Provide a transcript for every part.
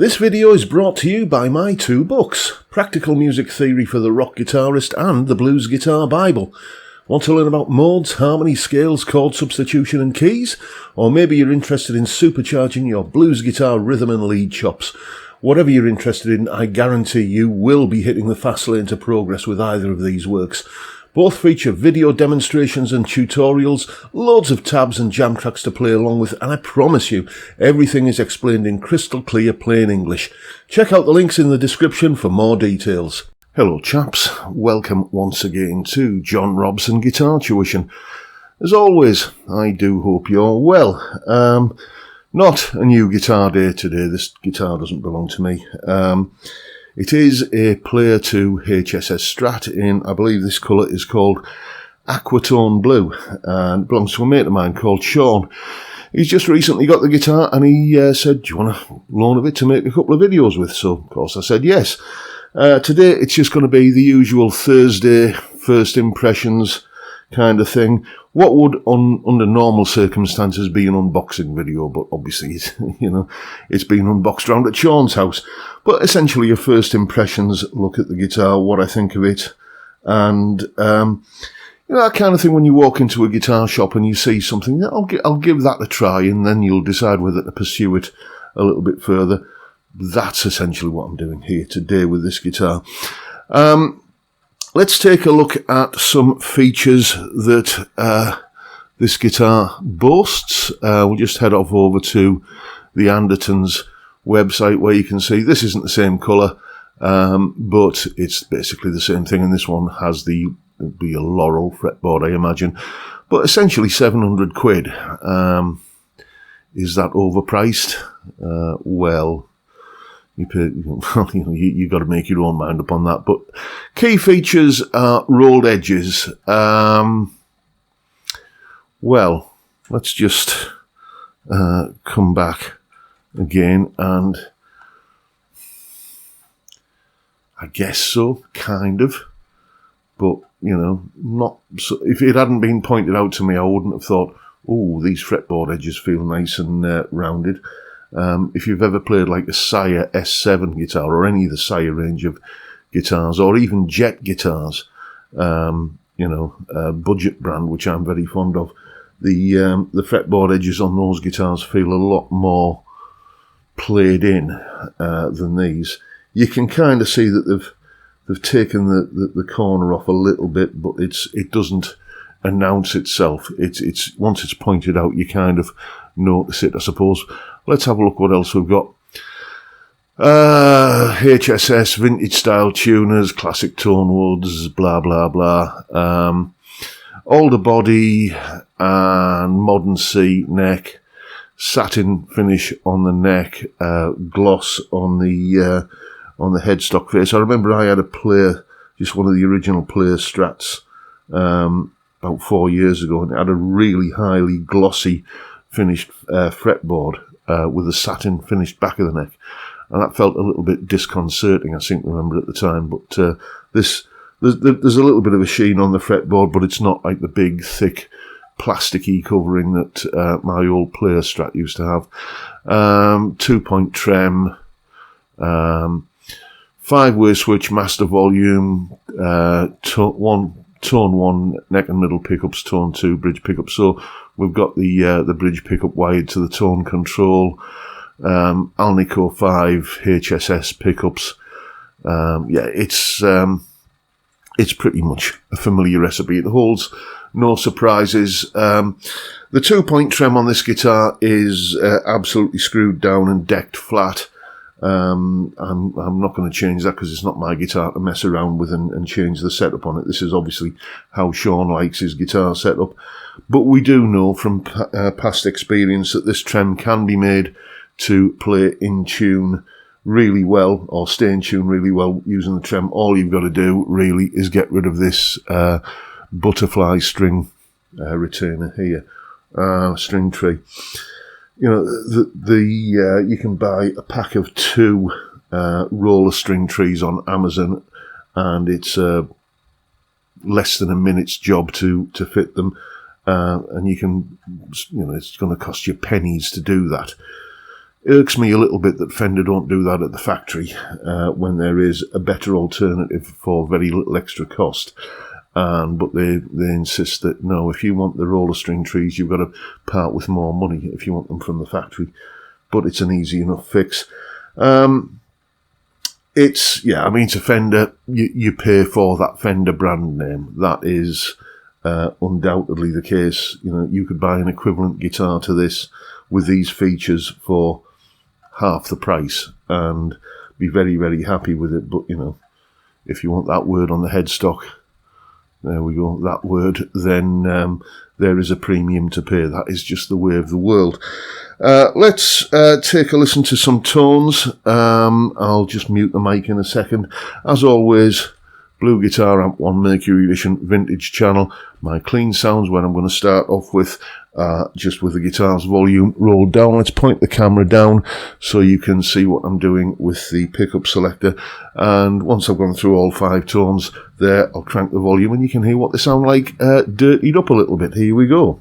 This video is brought to you by my two books, Practical Music Theory for the Rock Guitarist and The Blues Guitar Bible. Want to learn about modes, harmony, scales, chord substitution and keys? Or maybe you're interested in supercharging your blues guitar rhythm and lead chops. Whatever you're interested in, I guarantee you will be hitting the fast lane to progress with either of these works. Both feature video demonstrations and tutorials, loads of tabs and jam tracks to play along with, and I promise you, everything is explained in crystal clear plain English. Check out the links in the description for more details. Hello chaps, welcome once again to John Robson Guitar Tuition. As always, I do hope you're well. Not a new guitar day today, this guitar doesn't belong to me. It is a Player II HSS Strat in, I believe this colour is called Aquatone Blue, and it belongs to a mate of mine called Sean. He's just recently got the guitar and he said, do you want a loan of it to make a couple of videos with? So, of course, I said yes. Today it's just going to be the usual Thursday first impressions kind of thing. What would, under normal circumstances, be an unboxing video, but obviously, it's been unboxed round at Sean's house. But essentially, your first impressions, look at the guitar, what I think of it, and that kind of thing. When you walk into a guitar shop and you see something, I'll give that a try, and then you'll decide whether to pursue it a little bit further. That's essentially what I'm doing here today with this guitar. Let's take a look at some features that this guitar boasts. We'll just head off over to the Andertons website where you can see this isn't the same colour, but it's basically the same thing, and this one has it'll be a Laurel fretboard, I imagine, but essentially 700 quid. Is that overpriced? Well, you got to make your own mind up on that. But key features are rolled edges. Well, let's just come back again, and I guess so, kind of. But not so. If it hadn't been pointed out to me, I wouldn't have thought, oh, these fretboard edges feel nice and rounded. If you've ever played like a Sire S7 guitar or any of the Sire range of guitars, or even Jet guitars, budget brand, which I'm very fond of, the fretboard edges on those guitars feel a lot more played in than these. You can kind of see that they've taken the corner off a little bit, but it doesn't announce itself. It's once it's pointed out, you kind of notice it, I suppose. Let's have a look what else we've got. HSS, vintage style tuners, classic tone woods, blah, blah, blah. Older body and modern seat, neck, satin finish on the neck, gloss on the headstock face. I remember I had a Player, just one of the original Player Strats, about 4 years ago, and it had a really highly glossy finished fretboard with a satin finished back of the neck, and that felt a little bit disconcerting, I think, remember at the time. But there's a little bit of a sheen on the fretboard, but it's not like the big thick plasticky covering that my old Player Strat used to have. 2-point trem, 5-way switch, master volume, tone 1 neck and middle pickups, tone 2 bridge pickups. So we've got the bridge pickup wired to the tone control. Alnico 5 HSS pickups. It's pretty much a familiar recipe. It holds no surprises. The 2-point trem on this guitar is absolutely screwed down and decked flat. I'm not going to change that because it's not my guitar to mess around with and change the setup on it. This is obviously how Sean likes his guitar setup. But we do know from past experience that this trem can be made to play in tune really well, or stay in tune really well using the trem. All you've got to do really is get rid of this butterfly string retainer here, string tree. You can buy a pack of 2 roller string trees on Amazon, and it's less than a minute's job to fit them. And you can, it's going to cost you pennies to do that. Irks me a little bit that Fender don't do that at the factory when there is a better alternative for very little extra cost. But they insist that, no, if you want the roller string trees, you've got to part with more money if you want them from the factory. But it's an easy enough fix. It's a Fender. You pay for that Fender brand name. That is undoubtedly the case. You could buy an equivalent guitar to this with these features for half the price and be very, very happy with it. But, if you want that word on the headstock, there we go, that word, then there is a premium to pay. That is just the way of the world. Let's take a listen to some tones. I'll just mute the mic in a second. As always, Blue Guitar Amp 1 Mercury Edition Vintage channel. My clean sounds when I'm going to start off with just with the guitar's volume rolled down. Let's point the camera down so you can see what I'm doing with the pickup selector. And once I've gone through all 5 tones there, I'll crank the volume and you can hear what they sound like dirtied up a little bit. Here we go.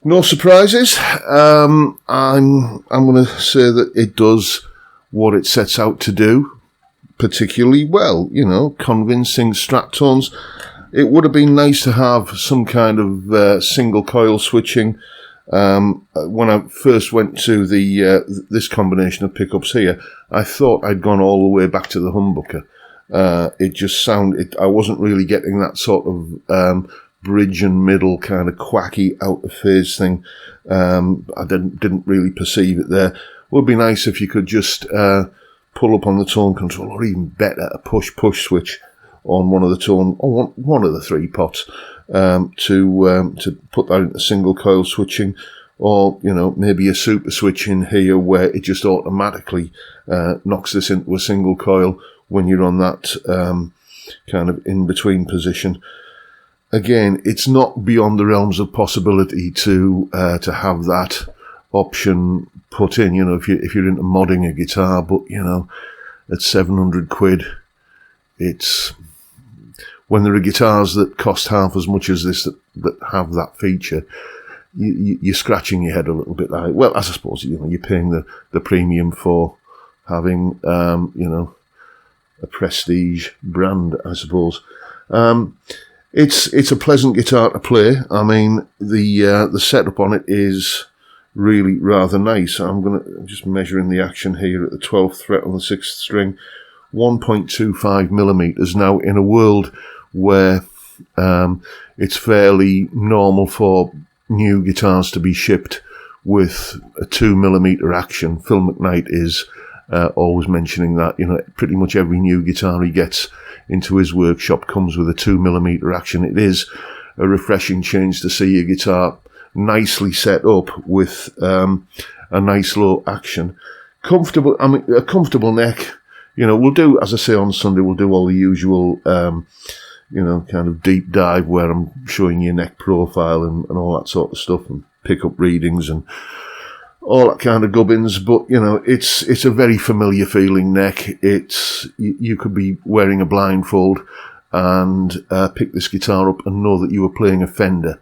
No surprises. I'm going to say that it does what it sets out to do particularly well. Convincing strat tones. It would have been nice to have some kind of single coil switching. When I first went to this combination of pickups here, I thought I'd gone all the way back to the humbucker. It just sounded. I wasn't really getting that sort of bridge and middle kind of quacky out of phase thing. I didn't really perceive it there. Would be nice if you could just pull up on the tone control, or even better, a push switch on one of the tone, or one of the 3 pots, to put that into single coil switching, or maybe a super switch in here where it just automatically knocks this into a single coil when you're on that kind of in between position. Again, it's not beyond the realms of possibility to have that option put in. If you're into modding a guitar, but at £700, it's when there are guitars that cost half as much as this that have that feature, you're scratching your head a little bit. Like, well, as I suppose you're paying the premium for having a prestige brand, I suppose. It's a pleasant guitar to play. I mean, the setup on it is really rather nice. I'm just measuring the action here at the 12th fret on the 6th string, 1.25 millimeters. Now, in a world where it's fairly normal for new guitars to be shipped with a 2 millimeter action, Phil McKnight is always mentioning that pretty much every new guitar he gets into his workshop comes with a 2mm action. It is a refreshing change to see your guitar nicely set up with a nice low action. Comfortable, I mean, a comfortable neck. You know, we'll do, as I say on Sunday, we'll do all the usual, you know, kind of deep dive where I'm showing you neck profile and all that sort of stuff, and pick up readings and all that kind of gubbins. But, you know, it's a very familiar feeling neck. You could be wearing a blindfold and pick this guitar up and know that you were playing a Fender,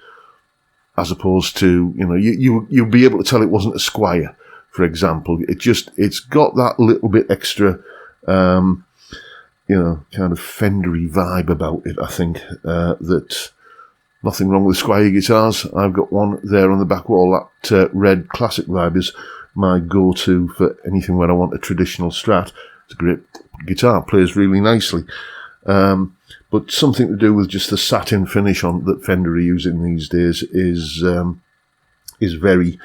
as opposed to, you know, you'll be able to tell it wasn't a Squier, for example. It's got that little bit extra, you know, kind of Fendery vibe about it, I think. That nothing wrong with Squier guitars. I've got one there on the back wall. That red classic vibe is my go-to for anything where I want a traditional Strat. It's a great guitar, plays really nicely. But something to do with just the satin finish on that Fender are using these days is very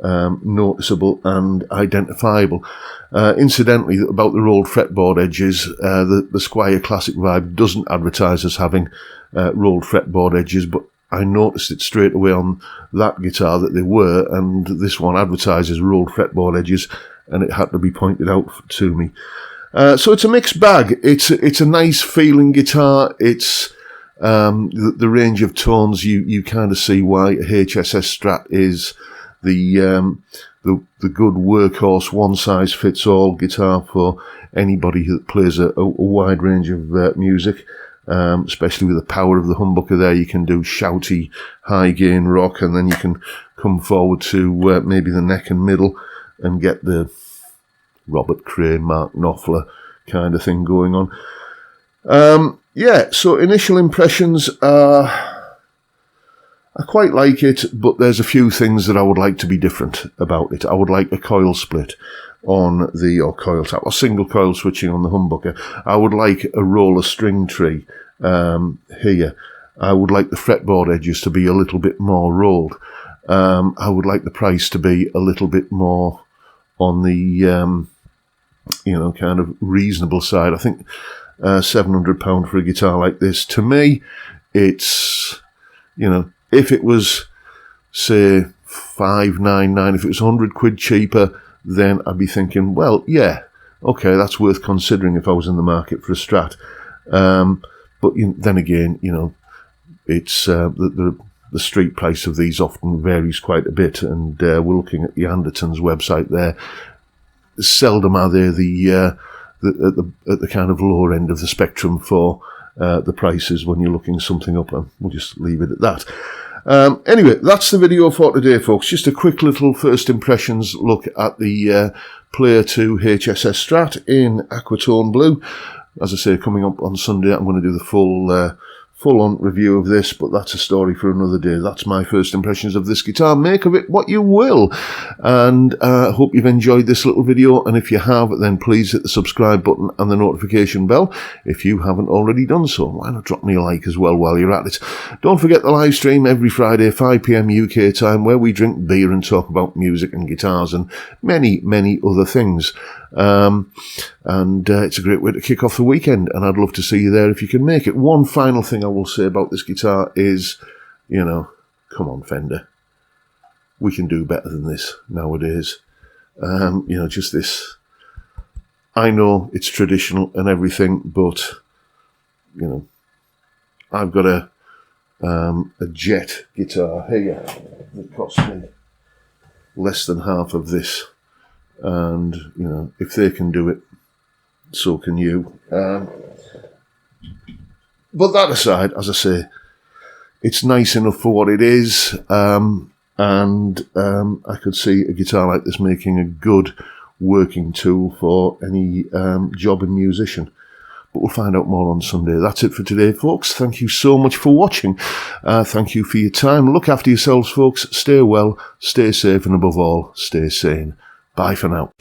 noticeable and identifiable. Incidentally, about the rolled fretboard edges, the Squier Classic Vibe doesn't advertise as having rolled fretboard edges, but I noticed it straight away on that guitar that they were, and this one advertises rolled fretboard edges, and it had to be pointed out to me. So it's a mixed bag. It's a nice feeling guitar. It's the range of tones. You kind of see why a HSS Strat is the good workhorse, one size fits all guitar for anybody that plays a wide range of music. Especially with the power of the humbucker there, you can do shouty, high gain rock, and then you can come forward to maybe the neck and middle and get the Robert Crane, Mark Knopfler kind of thing going on. Yeah, so initial impressions are, I quite like it, but there's a few things that I would like to be different about it. I would like a coil split on or coil tap, or single coil switching on the humbucker. I would like a roller string tree here. I would like the fretboard edges to be a little bit more rolled. I would like the price to be a little bit more on the, you know, kind of reasonable side. I think £700 for a guitar like this, to me, it's, you know, if it was, say, £599, if it was £100 cheaper, then I'd be thinking, well, yeah, okay, that's worth considering if I was in the market for a Strat. But then again, you know, it's the street price of these often varies quite a bit, and we're looking at the Anderton's website there. Seldom are they at the kind of lower end of the spectrum for the prices when you're looking something up, and we'll just leave it at that. Anyway, that's the video for today, folks. Just a quick little first impressions look at the Player II HSS Strat in Aquatone Blue. As I say, coming up on Sunday, I'm going to do the full-on review of this, but that's a story for another day. That's my first impressions of this guitar. Make of it what you will. And I hope you've enjoyed this little video. And if you have, then please hit the subscribe button and the notification bell. If you haven't already done so, why not drop me a like as well while you're at it. Don't forget the live stream every Friday, 5 PM UK time, where we drink beer and talk about music and guitars and many, many other things. And it's a great way to kick off the weekend, and I'd love to see you there if you can make it. One final thing I will say about this guitar is, you know, come on, Fender. We can do better than this nowadays. You know, just this. I know it's traditional and everything, but, you know, I've got a Jet guitar here that cost me less than half of this. And, you know, if they can do it, so can you. But that aside, as I say, it's nice enough for what it is. And I could see a guitar like this making a good working tool for any jobbing musician. But we'll find out more on Sunday. That's it for today, folks. Thank you so much for watching. Thank you for your time. Look after yourselves, folks. Stay well, stay safe, and above all, stay sane. Bye for now.